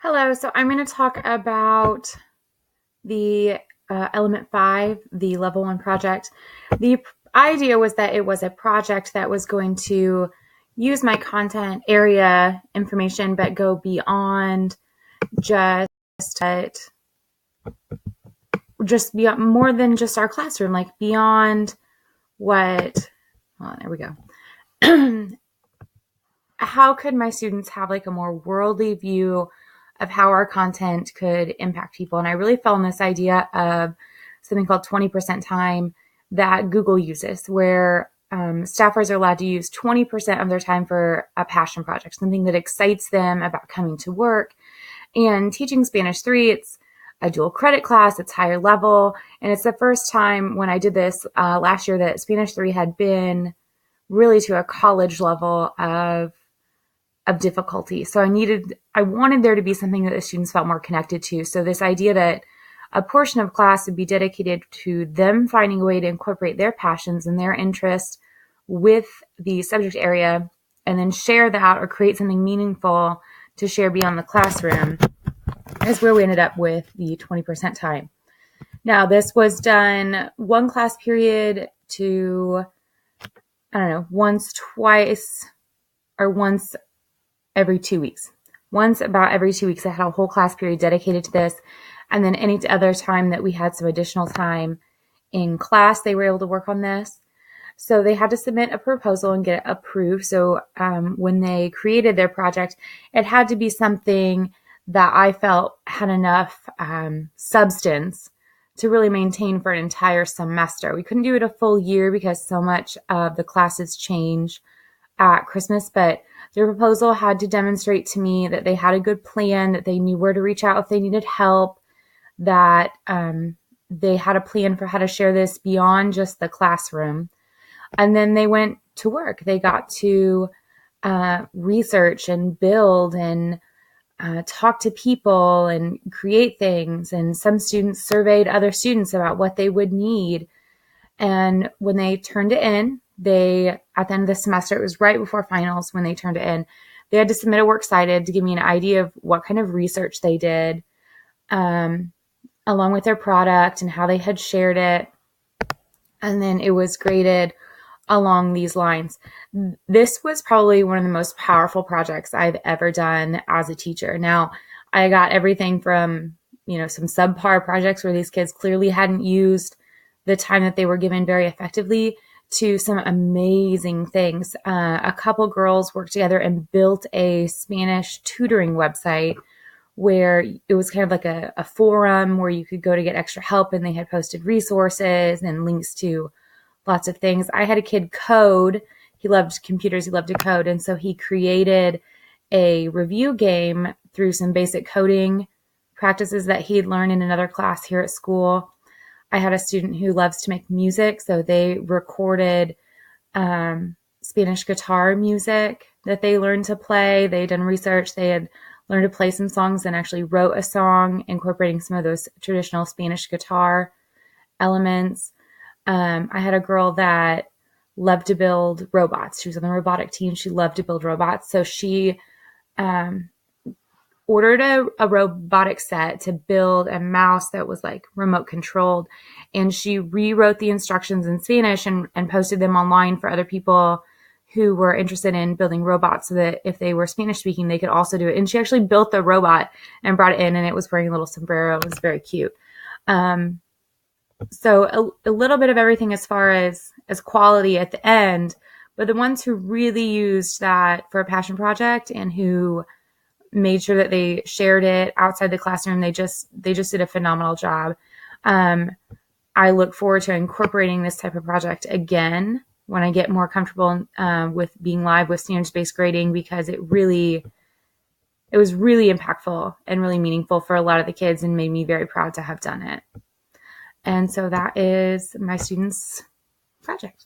Hello, so I'm going to talk about the Element 5, the Level 1 project. The idea was that it was a project that was going to use my content area information, but go beyond just beyond more than just our classroom, like beyond what, there we go. How could my students have like a more worldly view of how our content could impact people? And I really fell in this idea of something called 20% time that Google uses, where staffers are allowed to use 20% of their time for a passion project, something that excites them about coming to work. And teaching Spanish 3, it's a dual credit class, it's higher level. And it's the first time when I did this last year that Spanish 3 had been really to a college level of difficulty. So I wanted there to be something that the students felt more connected to. So this idea that a portion of class would be dedicated to them finding a way to incorporate their passions and their interests with the subject area and then share that or create something meaningful to share beyond the classroom is where we ended up with the 20% time. Now, this was done one class period to, once, twice, or once every 2 weeks. Once about every 2 weeks, I had a whole class period dedicated to this. And then any other time that we had some additional time in class, they were able to work on this. So they had to submit a proposal and get it approved. So when they created their project, it had to be something that I felt had enough substance to really maintain for an entire semester. We couldn't do it a full year because so much of the classes change at Christmas, but their proposal had to demonstrate to me that they had a good plan, that they knew where to reach out if they needed help, that they had a plan for how to share this beyond just the classroom. And then they went to work. They got to research and build and talk to people and create things. And some students surveyed other students about what they would need. And when they turned it in, at the end of the semester, it was right before finals when they turned it in, they had to submit a works cited to give me an idea of what kind of research they did, along with their product and how they had shared it. And then it was graded along these lines. This was probably one of the most powerful projects I've ever done as a teacher. Now, I got everything from, some subpar projects where these kids clearly hadn't used the time that they were given very effectively, to some amazing things. A couple girls worked together and built a Spanish tutoring website where it was kind of like a forum where you could go to get extra help, and they had posted resources and links to lots of things. I had a kid code. He loved computers. He loved to code. And so he created a review game through some basic coding practices that he'd learned in another class here at school. I had a student who loves to make music, so they recorded Spanish guitar music that they learned to play. They had done research. They had learned to play some songs and actually wrote a song incorporating some of those traditional Spanish guitar elements. I had a girl that loved to build robots. She was on the robotic team. She loved to build robots. So she ordered a robotic set to build a mouse that was like remote controlled. And she rewrote the instructions in Spanish and posted them online for other people who were interested in building robots, so that if they were Spanish speaking, they could also do it. And she actually built the robot and brought it in, and it was wearing a little sombrero. It was very cute. So a little bit of everything as far as quality at the end, but the ones who really used that for a passion project and who made sure that they shared it outside the classroom, they just did a phenomenal job. I look forward to incorporating this type of project again when I get more comfortable with being live with standards-based grading, because it was really impactful and really meaningful for a lot of the kids and made me very proud to have done it. And so that is my students' project.